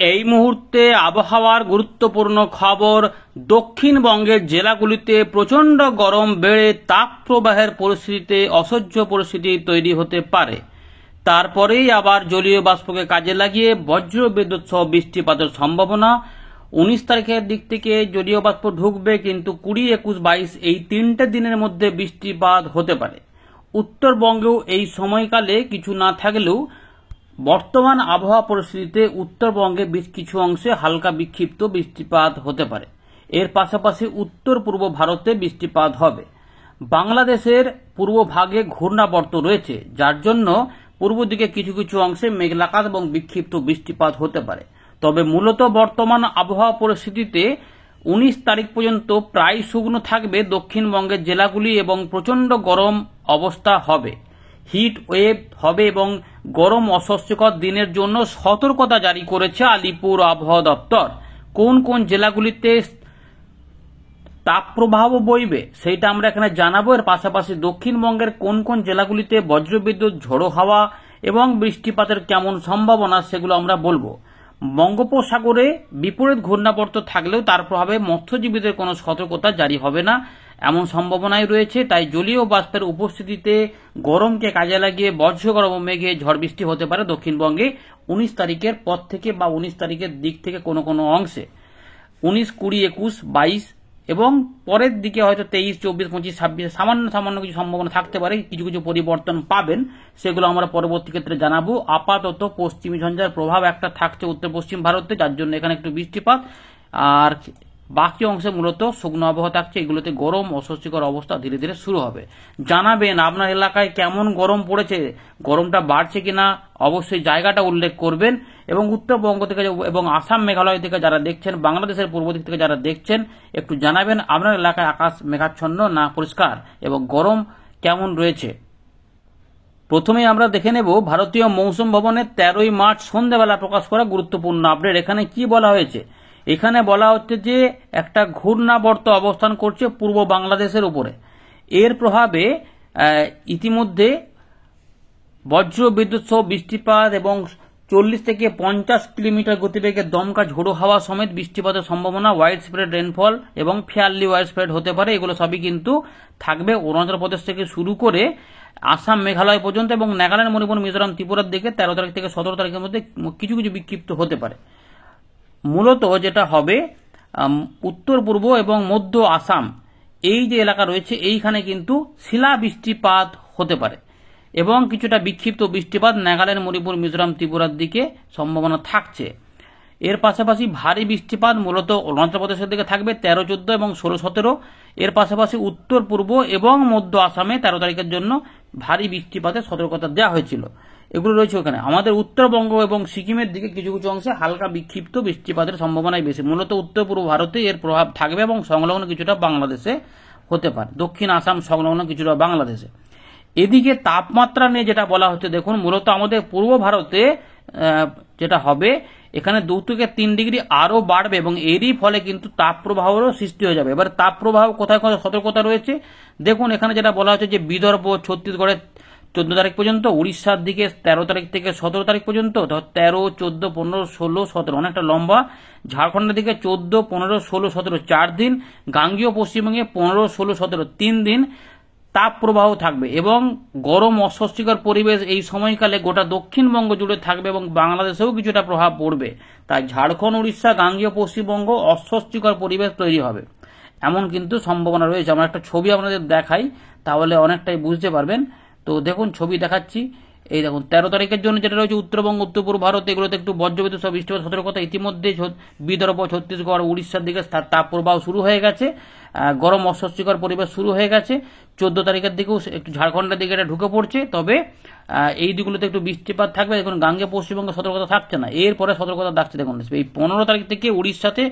এই মুহূর্তে আবহাওয়ার গুরুত্বপূর্ণ খবর। দক্ষিণবঙ্গের জেলাগুলিতে প্রচণ্ড গরম বেড়ে তাপপ্রবাহের পরিস্থিতিতে অসহ্য পরিস্থিতি তৈরি হতে পারে। তারপরেই আবার জলীয় বাষ্পকে কাজে লাগিয়ে বজ্র বিদ্যুৎ সহ বৃষ্টিপাতের সম্ভাবনা। 19 তারিখের দিক থেকে জলীয় বাষ্প ঢুকবে, কিন্তু 20, 21, 22 এই 3টে দিনের মধ্যে বৃষ্টিপাত হতে পারে। উত্তরবঙ্গেও এই সময়কালে কিছু না থাকলেও বর্তমান আবহাওয়া পরিস্থিতিতে উত্তরবঙ্গে বেশ কিছু অংশে হালকা বিক্ষিপ্ত বৃষ্টিপাত হতে পারে। এর পাশাপাশি উত্তর পূর্ব ভারতে বৃষ্টিপাত হবে। বাংলাদেশের পূর্ব ভাগে ঘূর্ণাবর্ত রয়েছে, যার জন্য পূর্ব দিকে কিছু কিছু অংশে মেঘলাকাশ এবং বিক্ষিপ্ত বৃষ্টিপাত হতে পারে। তবে মূলত বর্তমান আবহাওয়া পরিস্থিতিতে 19 তারিখ পর্যন্ত প্রায় শুকনো থাকবে দক্ষিণবঙ্গের জেলাগুলি এবং প্রচণ্ড গরম অবস্থা হবে। হিট ওয়েভ হবে এবং গরম অস্বস্তিকর দিনের জন্য সতর্কতা জারি করেছে আলিপুর আবহাওয়া দপ্তর। কোন কোন জেলাগুলিতে তাপপ্রবাহ বইবে সেইটা আমরা এখানে জানাবো। এর পাশাপাশি দক্ষিণবঙ্গের কোন কোন জেলাগুলিতে বজ্রবিদ্যুৎ, ঝোড়ো হাওয়া এবং বৃষ্টিপাতের কেমন সম্ভাবনা সেগুলো আমরা বলবো। বঙ্গোপসাগরে বিপরীত ঘূর্ণাবর্ত থাকলেও তার প্রভাবে মৎস্যজীবীদের কোনো সতর্কতা জারি হবে না এমন সম্ভাবনাই রয়েছে। তাই জলীয় বাষ্পের উপস্থিতিতে গরমকে কাজে লাগিয়ে বজ্র গরম মেঘে ঝড় বৃষ্টি হতে পারে দক্ষিণবঙ্গে 19 তারিখের পর থেকে বা 19 তারিখের দিক থেকে কোনো কোনো অংশে। 19, 20, 21, 22 এবং পরের দিকে হয়তো 23, 24, 25, 26 সামান্য সামান্য কিছু সম্ভাবনা থাকতে পারে। কিছু কিছু পরিবর্তন পাবেন, সেগুলো আমরা পরবর্তী ক্ষেত্রে জানাবো। আপাতত পশ্চিমী ঝঞ্ঝার প্রভাব একটা থাকছে উত্তর পশ্চিম ভারতে, যার জন্য এখানে একটু বৃষ্টিপাত, আর বাকি অংশে মূলত শুকনো আবহাওয়া থাকছে। এগুলোতে গরম অস্বস্তিকর অবস্থা ধীরে ধীরে শুরু হবে। জানাবেন আপনার এলাকায় কেমন গরম পড়েছে, গরমটা বাড়ছে কিনা অবশ্যই জায়গাটা উল্লেখ করবেন। এবং উত্তরবঙ্গ থেকে এবং আসাম, মেঘালয় থেকে যারা দেখছেন, বাংলাদেশের পূর্ব দিক থেকে যারা দেখছেন, একটু জানাবেন আপনার এলাকায় আকাশ মেঘাচ্ছন্ন না পরিষ্কার এবং গরম কেমন রয়েছে। প্রথমেই আমরা দেখে নেব ভারতীয় মৌসুম ভবনের 13ই মার্চ সন্ধ্যাবেলা প্রকাশ করা গুরুত্বপূর্ণ আপডেট। এখানে কি বলা হয়েছে? এখানে বলা হচ্ছে যে একটা ঘূর্ণাবর্ত অবস্থান করছে পূর্ব বাংলাদেশের উপরে। এর প্রভাবে ইতিমধ্যে বজ্র বিদ্যুৎ সহ বৃষ্টিপাত এবং 40 থেকে 50 কিলোমিটার গতিবেগে দমকা ঝোড়ো হাওয়া সমেত বৃষ্টিপাতের সম্ভাবনা, ওয়াইড স্প্রেড রেনফল এবং ফেয়ারলি ওয়াইড স্প্রেড হতে পারে। এগুলো সবই কিন্তু থাকবে অরুণাচল প্রদেশ থেকে শুরু করে আসাম, মেঘালয় পর্যন্ত এবং নাগাল্যান্ড, মণিপুর, মিজোরাম, ত্রিপুরার দিকে 13 তারিখ থেকে 17 তারিখের মধ্যে কিছু কিছু বিক্ষিপ্ত হতে পারে। মূলত যেটা হবে উত্তর পূর্ব এবং মধ্য আসাম এই যে এলাকা রয়েছে এইখানে কিন্তু শিলা বৃষ্টিপাত হতে পারে এবং কিছুটা বিক্ষিপ্ত বৃষ্টিপাত নাগাল্যান্ড, মণিপুর, মিজোরাম, ত্রিপুরার দিকে সম্ভাবনা থাকছে। এর পাশাপাশি ভারী বৃষ্টিপাত মূলত অরুণাচল প্রদেশের দিকে থাকবে 13, 14 এবং 16, 17। এর পাশাপাশি উত্তর পূর্ব এবং মধ্য আসামে 13 তারিখের জন্য ভারী বৃষ্টিপাতের সতর্কতা দেওয়া হয়েছিল। এগুলো রয়েছে ওখানে। আমাদের উত্তরবঙ্গ এবং সিকিমের দিকে কিছু কিছু অংশে হালকা বিক্ষিপ্ত বৃষ্টিপাতের সম্ভাবনাই বেশি। মূলত উত্তর পূর্ব ভারতে এর প্রভাব থাকবে এবং সংলগ্ন কিছুটা বাংলাদেশে হতে পারে, দক্ষিণ আসাম সংলগ্ন কিছুটা বাংলাদেশে। এদিকে তাপমাত্রা নিয়ে যেটা বলা হচ্ছে, দেখুন মূলত আমাদের পূর্ব ভারতে যেটা হবে এখানে 2 থেকে 3 ডিগ্রি আরো বাড়বে এবং এরই ফলে কিন্তু তাপপ্রবাহেরও সৃষ্টি হয়ে যাবে। এবার তাপপ্রবাহ কোথায় কোথায় সতর্কতা রয়েছে দেখুন। এখানে যেটা বলা হচ্ছে যে বিদর্ভ, ছত্তিশগড়ে 14 তারিখ পর্যন্ত, উড়িষ্যার দিকে 13 তারিখ থেকে 17 তারিখ পর্যন্ত, 13, 14, 15, 16, 17 অনেকটা লম্বা। ঝাড়খণ্ডের দিকে 14, 15, 16, 17 4 দিন। গাঙ্গীয় পশ্চিমবঙ্গে 15, 16, 17 3 দিন তাপ প্রবাহ থাকবে এবং গরম অস্বস্তিকর পরিবেশ এই সময়কালে গোটা দক্ষিণবঙ্গ জুড়ে থাকবে এবং বাংলাদেশেও কিছুটা প্রভাব পড়বে। তাই ঝাড়খণ্ড, উড়িষ্যা, গাঙ্গীয় পশ্চিমবঙ্গ অস্বস্তিকর পরিবেশ তৈরি হবে এমন কিন্তু সম্ভাবনা রয়েছে। আমরা একটা ছবি আপনাদের দেখাই, তাহলে অনেকটাই বুঝতে পারবেন। তো দেখুন ছবি দেখাচ্ছি। এই দেখুন 13 তারিখের জন্য যেটা রয়েছে উত্তরবঙ্গ, উত্তর পূর্ব ভারত, এগুলোতে একটু বজ্রবিদ্যুৎ সহ বৃষ্টিপাত সতর্কতা। ইতিমধ্যে বিদর্ভ, ছত্তিশগড়, উড়িষ্যার দিকে তাপ প্রবাহ শুরু হয়ে গেছে, গরম অস্বস্তিকর পরিবেশ শুরু হয়ে গেছে। 14 তারিখের দিকেও একটু ঝাড়খণ্ডের দিকে এটা ঢুকে পড়ছে, তবে এই দিকগুলোতে একটু বৃষ্টিপাত থাকবে। দেখুন গাঙ্গেয় পশ্চিমবঙ্গে সতর্কতা থাকছে না, এরপরে সতর্কতা থাকছে। দেখুন এই 15 তারিখ থেকে উড়িষ্যাতে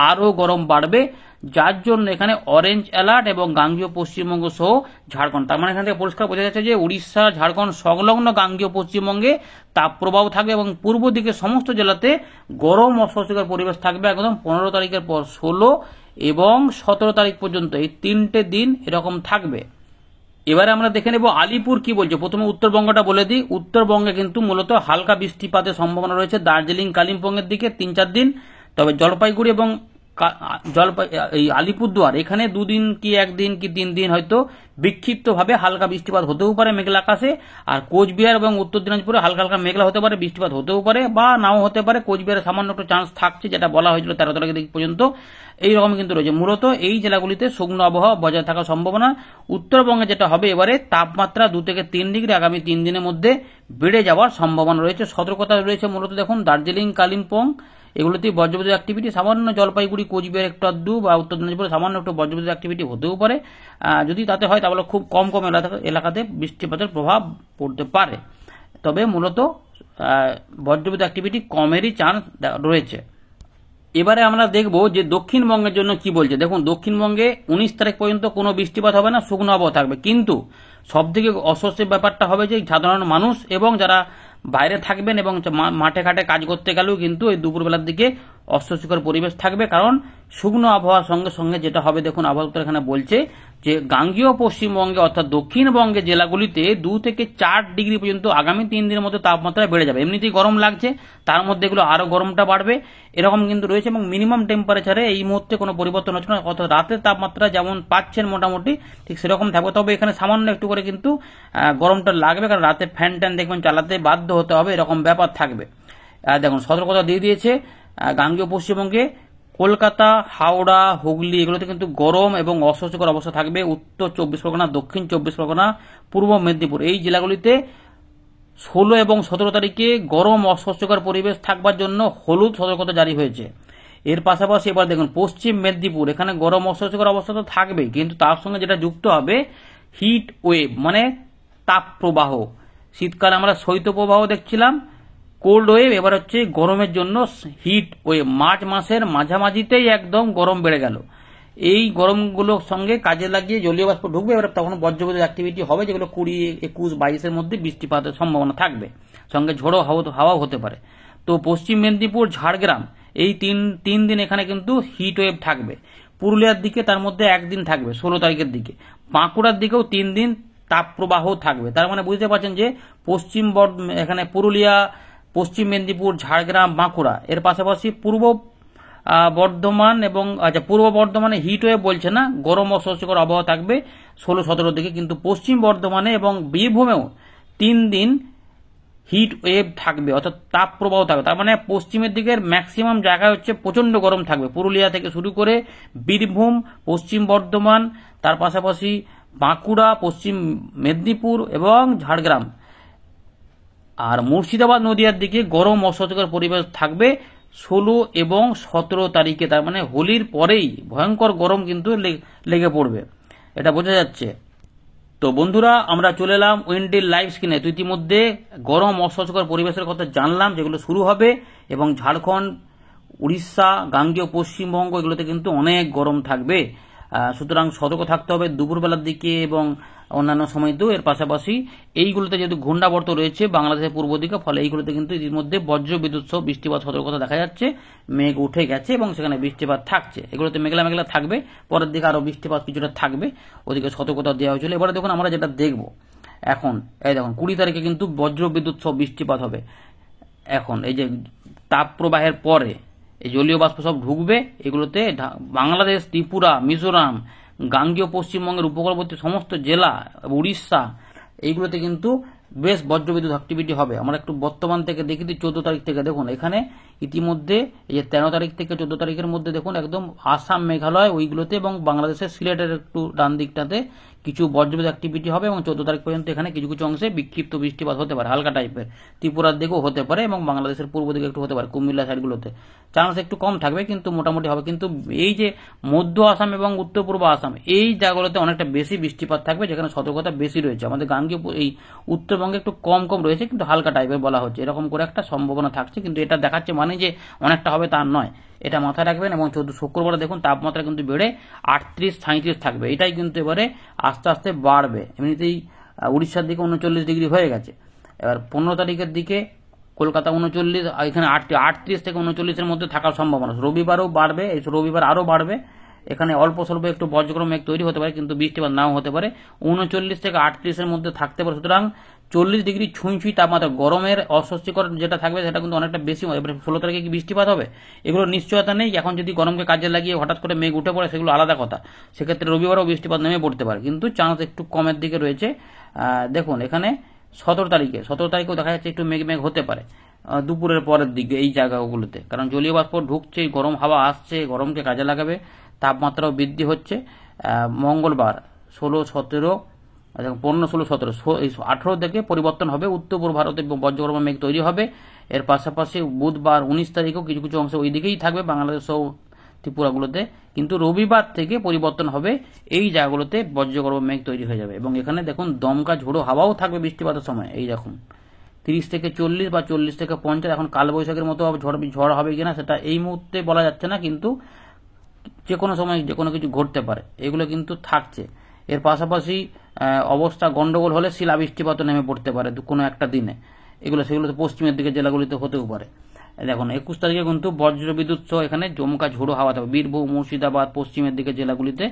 আরও গরম বাড়বে, যার জন্য এখানে অরেঞ্জ অ্যালার্ট এবং গাঙ্গেয় পশ্চিমবঙ্গ সহ ঝাড়খণ্ড। তার মানে এখান থেকে পরিষ্কার বোঝা যাচ্ছে যে উড়িষ্যা, ঝাড়খণ্ড সংলগ্ন গাঙ্গেয় পশ্চিমবঙ্গে তাপপ্রবাহ থাকবে এবং পূর্ব দিকে সমস্ত জেলাতে গরম অস্বস্তিকর পরিবেশ থাকবে একদম 15 তারিখের পর 16 এবং 17 তারিখ পর্যন্ত এই 3টে দিন এরকম থাকবে। এবারে আমরা দেখে নেব আলিপুর কি বলছে। প্রথমে উত্তরবঙ্গটা বলে দিই। উত্তরবঙ্গে কিন্তু মূলত হালকা বৃষ্টিপাতের সম্ভাবনা রয়েছে দার্জিলিং কালিম্পংয়ের দিকে 3-4 দিন। তবে জলপাইগুড়ি এবং এই আলিপুরদুয়ার এখানে 2 দিন কি 1 দিন কি 3 দিন হয়তো বিক্ষিপ্তভাবে হালকা বৃষ্টিপাত হতেও পারে মেঘলা আকাশে। আর কোচবিহার এবং উত্তর দিনাজপুরে হালকা হালকা মেঘলা হতে পারে, বৃষ্টিপাত হতেও পারে বা নাও হতে পারে। কোচবিহারে সামান্য একটু চান্স থাকছে, যেটা বলা হয়েছিল 13 তারিখ পর্যন্ত। এইরকম কিন্তু রয়েছে। মূলত এই জেলাগুলিতে শুকনো আবহাওয়া বজায় থাকার সম্ভাবনা। উত্তরবঙ্গে যেটা হবে এবারে তাপমাত্রা 2 থেকে 3 ডিগ্রি আগামী 3 দিনের মধ্যে বেড়ে যাওয়ার সম্ভাবনা রয়েছে। সতর্কতা রয়েছে মূলত দেখুন দার্জিলিং কালিম্পং এগুলোতে বজ্রবিদ্যুৎ অ্যাক্টিভিটি, সামান্য জলপাইগুড়ি কোচবিহার একটু আধটু বা উত্তর দিনাজপুরে সামান্য একটু বজ্রবিদ্যুৎ অ্যাক্টিভিটি হতেও পারে। যদি তাতে হয় তাহলে খুব কম কম এলাকাতে বৃষ্টিপাতের প্রভাব পড়তে পারে। তবে মূলত বজ্রবিদ্যুৎ অ্যাক্টিভিটি কমেরই চান্স রয়েছে। এবারে আমরা দেখব যে দক্ষিণবঙ্গের জন্য কি বলছে। দেখুন দক্ষিণবঙ্গে 19 তারিখ পর্যন্ত কোনো বৃষ্টিপাত হবে না, শুকনো আবহাওয়া থাকবে। কিন্তু সবথেকে অস্বস্তির ব্যাপারটা হবে যে সাধারণ মানুষ এবং যারা বাইরে থাকবেন এবং মাঠে ঘাটে কাজ করতে গেলেও কিন্তু এই দুপুরবেলার দিকে অস্বস্তিকর পরিবেশ থাকবে। কারণ শুকনো আবহাওয়ার সঙ্গে সঙ্গে যেটা হবে দেখুন আবহাওয়া এখানে বলছে যে গাঙ্গেয় পশ্চিমবঙ্গে অর্থাৎ দক্ষিণবঙ্গের জেলাগুলিতে 2 থেকে 4 ডিগ্রি পর্যন্ত আগামী 3 দিনের মধ্যে তাপমাত্রা বেড়ে যাবে। এমনিতেই গরম লাগছে, তার মধ্যে এগুলো আরো গরমটা বাড়বে, এরকম কিন্তু রয়েছে। এবং মিনিমাম টেম্পারেচারে এই মুহূর্তে কোনো পরিবর্তন হচ্ছে না, অর্থাৎ রাতের তাপমাত্রা যেমন পাচ্ছেন মোটামুটি ঠিক সেরকম থাকবে। তবে এখানে সামান্য একটু করে কিন্তু গরমটা লাগবে, কারণ রাতে ফ্যান ট্যান দেখবেন চালাতে বাধ্য হতে হবে, এরকম ব্যাপার থাকবে। দেখুন সতর্কতা দিয়ে দিয়েছে গাঙ্গেয় পশ্চিমবঙ্গে কলকাতা, হাওড়া, হুগলি এগুলোতে কিন্তু গরম এবং অস্বস্তিকর অবস্থা থাকবে। উত্তর 24 পরগনা, দক্ষিণ 24 পরগনা, পূর্ব মেদিনীপুর এই জেলাগুলিতে 16 এবং 17 তারিখে গরম অস্বস্তিকর পরিবেশ থাকবার জন্য হলুদ সতর্কতা জারি হয়েছে। এর পাশাপাশি এবার দেখুন পশ্চিম মেদিনীপুর এখানে গরম অস্বস্তিকর অবস্থা তো থাকবেই, কিন্তু তার সঙ্গে যেটা যুক্ত হবে হিট ওয়েভ মানে তাপ প্রবাহ। শীতকালে আমরা শৈত্যপ্রবাহ দেখছিলাম, কোল্ড ওয়েভ, এবার হচ্ছে গরমের জন্য হিট ওয়েভ। মার্চ মাসের মাঝামাঝিতেই একদম গরম বেড়ে গেল। এই গরমগুলোর সঙ্গে কাজে লাগিয়ে জলীয় বাষ্প ঢুকবে, এবার তখন বজ্রবিদ্যুৎ অ্যাক্টিভিটি হবে, যেগুলো 20, 21, 22-এর মধ্যে বৃষ্টিপাতের সম্ভাবনা থাকবে, সঙ্গে ঝোড়ো হাওয়াও হতে পারে। তো পশ্চিম মেদিনীপুর, ঝাড়গ্রাম এই তিন দিন এখানে কিন্তু হিট ওয়েভ থাকবে। পুরুলিয়ার দিকে তার মধ্যে 1 দিন থাকবে 16 তারিখের দিকে। বাঁকুড়ার দিকেও 3 দিন তাপপ্রবাহ থাকবে। তার মানে বুঝতে পারছেন যে এখানে পুরুলিয়া, পশ্চিম মেদিনীপুর, ঝাড়গ্রাম, বাঁকুড়া এর পাশাপাশি পূর্ব বর্ধমান এবং পূর্ব বর্ধমানে হিট ওয়েভ বলছে না, গরম অস্বস্তিকর আবহাওয়া থাকবে 16-17 দিকে। কিন্তু পশ্চিম বর্ধমানে এবং বীরভূমেও 3 দিন হিট ওয়েভ থাকবে, অর্থাৎ তাপ প্রবাহ থাকবে। তার মানে পশ্চিমের দিকের ম্যাক্সিমাম জায়গায় হচ্ছে প্রচন্ড গরম থাকবে, পুরুলিয়া থেকে শুরু করে বীরভূম, পশ্চিম বর্ধমান, তার পাশাপাশি বাঁকুড়া, পশ্চিম মেদিনীপুর এবং ঝাড়গ্রাম। আর মুর্শিদাবাদ, নদিয়ার দিকে গরম অস্বস্তিকর পরিবেশ থাকবে 16 এবং 17 তারিখে। তার মানে হোলির পরেই ভয়ঙ্কর গরম কিন্তু লেগে পড়বে, এটা বোঝা যাচ্ছে। তো বন্ধুরা আমরা চলে এলাম উইন্ডির লাইভ স্ক্রিনে। তো ইতিমধ্যে গরম অস্বস্তিকর পরিবেশের কথা জানলাম যেগুলো শুরু হবে, এবং ঝাড়খণ্ড, উড়িষ্যা, গাঙ্গেয় পশ্চিমবঙ্গ এগুলোতে কিন্তু অনেক গরম থাকবে। সুতরাং সতর্ক থাকতে হবে দুপুরবেলার দিকে এবং অন্যান্য সময়তেও। এর পাশাপাশি এইগুলোতে যেহেতু ঘূর্ণাবর্ত রয়েছে বাংলাদেশের পূর্ব দিকে, ফলে এইগুলোতে কিন্তু ইতিমধ্যে বজ্র বিদ্যুৎ সহ বৃষ্টিপাত সতর্কতা দেখা যাচ্ছে। মেঘ উঠে গেছে এবং সেখানে বৃষ্টিপাত থাকছে, এগুলোতে মেঘলা মেঘলা থাকবে। পরের দিকে আরো বৃষ্টিপাত কিছুটা থাকবে, ওদিকে সতর্কতা দেওয়া হয়েছিল। এবারে দেখুন আমরা যেটা দেখব এখন, এই দেখুন 20 তারিখে কিন্তু বজ্র বিদ্যুৎ সহ বৃষ্টিপাত হবে। এখন এই যে তাপ প্রবাহের পরে এই জলীয় বাষ্প সব ঢুকবে এগুলোতে, বাংলাদেশ, ত্রিপুরা, মিজোরাম, গাঙ্গেয় পশ্চিমবঙ্গের উপকূলবর্তী সমস্ত জেলা, উড়িষ্যা এইগুলোতে কিন্তু বেশ বজ্রবিদ্যুৎ অ্যাক্টিভিটি হবে। আমরা একটু বর্তমান থেকে দেখি 14 তারিখ থেকে দেখুন এখানে ইতিমধ্যে এই যে 13 তারিখ থেকে 14 তারিখের মধ্যে দেখুন একদম আসাম, মেঘালয় ওইগুলোতে এবং বাংলাদেশের সিলেটের একটু ডান দিকটাতে কিছু বজ্রবিদ্যুৎ অ্যাক্টিভিটি হবে, এবং 14 তারিখ পর্যন্ত এখানে কিছু কিছু অংশে বিক্ষিপ্ত বৃষ্টিপাত হতে পারে হালকা টাইপের। ত্রিপুরার দিকেও হতে পারে এবং বাংলাদেশের পূর্ব দিকে একটু হতে পারে, কুমিল্লা সাইডগুলোতে চান্স একটু কম থাকবে কিন্তু মোটামুটি হবে। কিন্তু এই যে মধ্য আসাম এবং উত্তর পূর্ব আসাম এই জায়গাগুলোতে অনেকটা বেশি বৃষ্টিপাত থাকবে, যেখানে সতর্কতা বেশি রয়েছে। আমাদের গাঙ্গেয় এই উত্তরবঙ্গে একটু কম কম রয়েছে, কিন্তু হালকা টাইপের বলা হচ্ছে, এরকম করে একটা সম্ভাবনা থাকছে। কিন্তু এটা দেখাচ্ছে মানে যে অনেকটা হবে তার নয়, এটা মাথায় রাখবেন। এবং শুক্রবারে দেখুন তাপমাত্রা কিন্তু বেড়ে 38-37 থাকবে, এটাই কিন্তু এবারে আস্তে আস্তে বাড়বে। এমনিতেই উড়িষ্যার দিকে 39 ডিগ্রি হয়ে গেছে। এবার 15 তারিখের দিকে কলকাতা 39, এখানে 38 থেকে 39-এর মধ্যে থাকার সম্ভাবনা। রবিবারও বাড়বে, এই রবিবার আরও বাড়বে এখানে অল্প স্বল্প একটু বজ্রগর্ভ মেঘ তৈরি হতে পারে, কিন্তু বৃষ্টিপাত নাও হতে পারে। 39 থেকে 38-এর মধ্যে থাকতে পারে। সুতরাং 40 ডিগ্রি ছুঁই তাপমাত্রা, গরমের অস্বস্তিকর যেটা থাকবে সেটা কিন্তু অনেকটা বেশি হয়। এবারে 16 তারিখে কি বৃষ্টিপাত হবে, এগুলো নিশ্চয়তা নেই। এখন যদি গরমকে কাজে লাগিয়ে হঠাৎ করে মেঘ উঠে পড়ে সেগুলো আলাদা কথা, সেক্ষেত্রে রবিবারও বৃষ্টিপাত নেমে পড়তে পারে, কিন্তু চান্স একটু কমের দিকে রয়েছে। দেখুন এখানে 17 তারিখেও দেখা যাচ্ছে একটু মেঘ হতে পারে দুপুরের পরের দিকে এই জায়গাগুলোতে, কারণ জলীয় বাষ্প ঢুকছে, গরম হাওয়া আসছে, গরমকে কাজে লাগাবে, তাপমাত্রাও বৃদ্ধি হচ্ছে। মঙ্গলবার 16, 17, 15, 16, 17, 18 থেকে পরিবর্তন হবে, উত্তর পূর্ব ভারতে বজ্রগর্ভ মেঘ তৈরি হবে। এর পাশাপাশি বুধবার 19 তারিখেও কিছু কিছু অংশে ওই দিকেই থাকবে, বাংলাদেশ ও ত্রিপুরাগুলোতে। কিন্তু রবিবার থেকে পরিবর্তন হবে, এই জায়গাগুলোতে বজ্রগর্ভ মেঘ তৈরি হয়ে যাবে। এবং এখানে দেখুন দমকা ঝোড়ো হাওয়াও থাকবে বৃষ্টিপাতের সময়। এই দেখুন 30 থেকে 40 বা 40 থেকে 50। এখন কালবৈশাখীর মতো ঝড় হবে কিনা সেটা এই মুহূর্তে বলা যাচ্ছে না, কিন্তু যে কোনো সময় যে কোনো কিছু ঘটতে পারে, এগুলো কিন্তু থাকছে। এর পাশাপাশি অবস্থা গন্ডগোল হলে শিলা বৃষ্টিপাতও নেমে পড়তে পারে কোনো একটা দিনে, সেগুলো পশ্চিমের দিকে জেলাগুলিতে হতেও পারে। দেখুন 21 তারিখে কিন্তু বজ্র বিদ্যুৎ সহ এখানে জমকা ঝোড়ো হাওয়া থাকবে বীরভূম, মুর্শিদাবাদ, পশ্চিমের দিকে জেলাগুলিতে,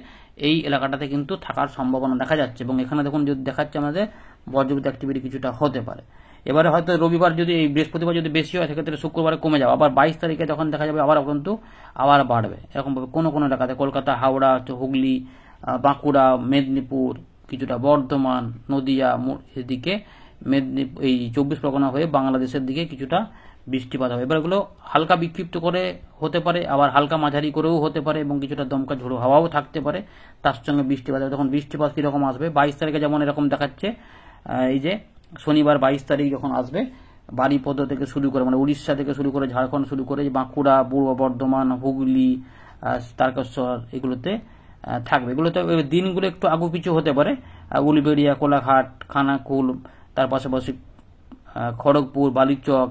এই এলাকাটাতে কিন্তু থাকার সম্ভাবনা দেখা যাচ্ছে। এবং এখানে দেখুন যদি দেখাচ্ছে আমাদের বজ্রবিদ্যুৎ অ্যাক্টিভিটি কিছুটা হতে পারে। এবারে হয়তো রবিবার যদি এই বৃহস্পতিবার যদি বেশি হয়, সেক্ষেত্রে শুক্রবারে কমে যাবে, আবার 22 তারিখে যখন দেখা যাবে আবার কিন্তু আবার বাড়বে। এরকমভাবে কোনো কোনো এলাকাতে কলকাতা, হাওড়া, হুগলি, বাঁকুড়া, মেদিনীপুর, কিছুটা বর্ধমান, নদিয়া, এদিকে মেদিনীপুর, এই 24 পরগনা হয়ে বাংলাদেশের দিকে কিছুটা বৃষ্টিপাত হবে। এবার এগুলো হালকা বিক্ষিপ্ত করে হতে পারে, আবার হালকা মাঝারি করেও হতে পারে, এবং কিছুটা দমকা ঝোড়ো হাওয়াও থাকতে পারে তার সঙ্গে বৃষ্টিপাত হবে। তখন বৃষ্টিপাত কিরকম আসবে, 22 তারিখে যেমন এরকম দেখাচ্ছে, এই যে শনিবার 22 তারিখ যখন আসবে, বারিপদ থেকে শুরু করে মানে উড়িষ্যা থেকে শুরু করে ঝাড়খণ্ড শুরু করে বাঁকুড়া, পূর্ব বর্ধমান, হুগলি, তারকেশ্বর, এগুলোতে থাকবে। এগুলোতে দিনগুলো একটু আগু পিছু হতে পারে, উলবেড়িয়া, কোলাঘাট, খানাকুল, তার পাশাপাশি খড়গপুর, বালিচক,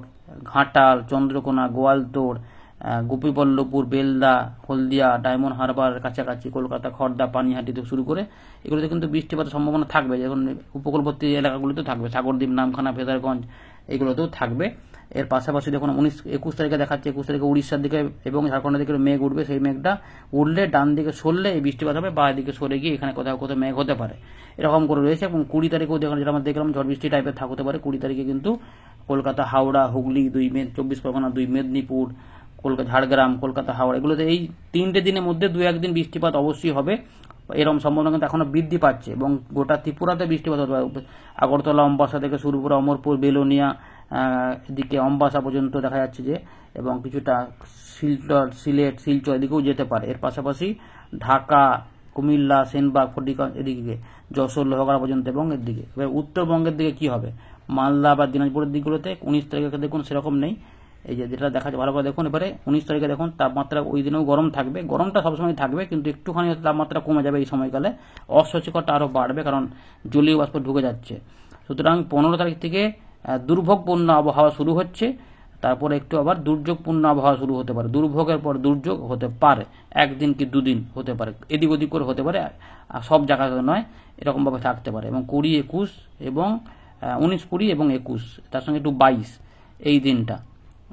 ঘাটাল, চন্দ্রকোনা, গোয়ালতোড়, গোপীবল্লভপুর, বেলদা, হলদিয়া, ডায়মন্ড হারবার কাছাকাছি, কলকাতা, খড়দা, পানিহাটি থেকে শুরু করে এগুলোতে কিন্তু বৃষ্টিপাতের সম্ভাবনা থাকবে। যেমন উপকূলবর্তী এলাকাগুলোতেও থাকবে, সাগরদ্বীপ, নামখানা, ফেদারগঞ্জ, এগুলোতেও থাকবে। এর পাশাপাশি দেখুন 21 তারিখে দেখাচ্ছে, 21 তারিখে উড়িষ্যার দিকে এবং ঝাড়খণ্ডের দিকে মেঘ উঠবে। সেই মেঘটা উঠলে ডান দিকে সরলে এই বৃষ্টিপাত হবে, বা দিকে সরে গিয়ে এখানে কোথাও কোথাও মেঘ হতে পারে, এরকম করে রয়েছে। এবং 20 তারিখেও দেখুন, যেটা আমরা দেখলাম ঝড় বৃষ্টি টাইপের হতে পারে। 20 তারিখে কিন্তু কলকাতা, হাওড়া, হুগলি 2, 24 পরগনা 2, মেদিনীপুর, কলকাতা, ঝাড়গ্রাম, কলকাতা, হাওড়া, এগুলোতে এই 3টে দিনের মধ্যে 2-1 দিন বৃষ্টিপাত অবশ্যই হবে। এরকম সম্ভাবনা কিন্তু এখনো বৃদ্ধি পাচ্ছে, এবং গোটা ত্রিপুরাতে বৃষ্টিপাত হতে পারে। আগরতলা, অম্বাসা থেকে শুরু করে অমরপুর, বেলোনিয়া, এদিকে অম্বাসা পর্যন্ত দেখা যাচ্ছে যে, এবং কিছুটা শিলচর, সিলেট, শিলচর এদিকেও যেতে পারে। এর পাশাপাশি ঢাকা, কুমিল্লা, সেনবাগ, ফটিকগঞ্জ এদিকে, যশোর, লোহাগড়া পর্যন্ত, এবং এর দিকে। এবার উত্তরবঙ্গের দিকে কি হবে, মালদা বা দিনাজপুরের দিকগুলোতে 19 তারিখে দেখুন সেরকম নেই। এই যে যেটা দেখা যাচ্ছে ভালো করে দেখুন, এবারে 19 তারিখে দেখুন তাপমাত্রা ওই দিনেও গরম থাকবে, গরমটা সবসময় থাকবে, কিন্তু একটুখানি তাপমাত্রা কমে যাবে এই সময়কালে, অস্বস্তিকরটা আরও বাড়বে, কারণ জলীয় বাষ্প ঢুকে যাচ্ছে। সুতরাং 15 তারিখ থেকে দুর্ভোগপূর্ণ আবহাওয়া শুরু হচ্ছে, তারপরে একটু আবার দুর্যোগপূর্ণ আবহাওয়া শুরু হতে পারে, দুর্ভোগের পর দুর্যোগ হতে পারে, 1 দিন কি 2 দিন হতে পারে, এদিক ওদিক করে হতে পারে, সব জায়গাতে নয়, এরকমভাবে থাকতে পারে। এবং 20, 21 এবং 19, 20 এবং 21, তার সঙ্গে একটু 22 এই দিনটা,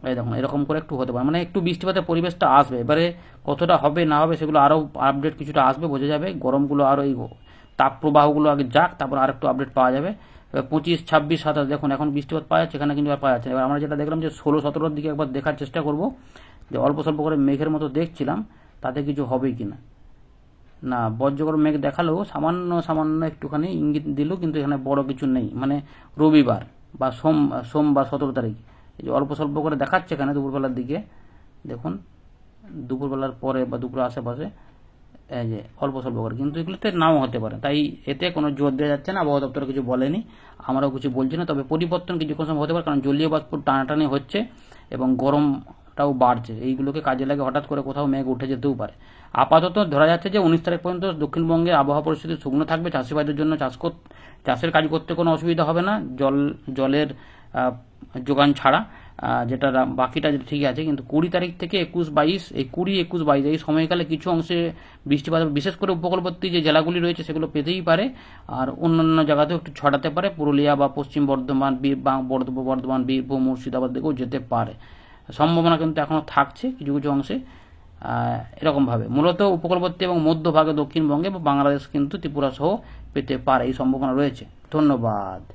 এই দেখুন এরকম করে একটু হতে পারে, মানে একটু বৃষ্টিপাতের পরিবেশটা আসবে। এবারে কতটা হবে না হবে সেগুলো আরও আপডেট কিছুটা আসবে, বোঝা যাবে। গরমগুলো আরও এই তাপ প্রবাহগুলো আগে যাক, তারপর আর একটু আপডেট পাওয়া যাবে। 25, 26, 27 দেখুন এখন বৃষ্টিপাত পাওয়া যাচ্ছে, এখানে কিন্তু আর পাওয়া যাচ্ছে। এবার আমরা যেটা দেখলাম যে 16, 17 দিকে একবার দেখার চেষ্টা করব, যে অল্প স্বল্প করে মেঘের মতো দেখছিলাম, তাতে কিছু হবে কিনা। না, বজ্রগর্ভ মেঘ দেখালেও সামান্য একটুখানি ইঙ্গিত দিল, কিন্তু এখানে বড় কিছু নেই। মানে রবিবার বা সোমবার 17 তারিখ এই যে অল্প স্বল্প করে দেখাচ্ছে এখানে দুপুরবেলার দিকে, দেখুন দুপুরবেলার পরে বা দুপুরের আশেপাশে এই যে অল্প স্বল্প করে, কিন্তু এগুলোতে নাও হতে পারে। তাই এতে কোনো জোর দেওয়া যাচ্ছে না, আবহাওয়া দপ্তর কিছু বলেনি, আমরাও কিছু বলছি না। তবে পরিবর্তন কিছুক্ষণ সময় হতে পারে, কারণ জলীয় বাষ্প টানাটানি হচ্ছে এবং গরমটাও বাড়ছে, এইগুলোকে কাজে লাগে হঠাৎ করে কোথাও মেঘ উঠে যেতেও পারে। আপাতত ধরা যাচ্ছে যে 19 তারিখ পর্যন্ত দক্ষিণবঙ্গে আবহাওয়া পরিস্থিতি শুকনো থাকবে, চাষিবাদের জন্য চাষের কাজ করতে কোনো অসুবিধা হবে না, জলের যোগান ছাড়া, যেটা বাকিটা ঠিক আছে। কিন্তু 20 তারিখ থেকে 21, 22, এই 20, 21, 22 এই সময়কালে কিছু অংশে বৃষ্টিপাত, বিশেষ করে উপকূলবর্তী যে জেলাগুলি রয়েছে সেগুলো পেতেই পারে, আর অন্যান্য জায়গাতেও একটু ছড়াতে পারে, পুরুলিয়া বা পশ্চিম বর্ধমান, বর্ধমান, বীরভূম, মুর্শিদাবাদ দিকেও যেতে পারে। সম্ভাবনা কিন্তু এখনো থাকছে কিছু কিছু অংশে। এরকমভাবে মূলত উপকূলবর্তী এবং মধ্যভাগে দক্ষিণবঙ্গে বা বাংলাদেশ কিন্তু ত্রিপুরা সহ পেতে পারে, এই সম্ভাবনা রয়েছে। ধন্যবাদ।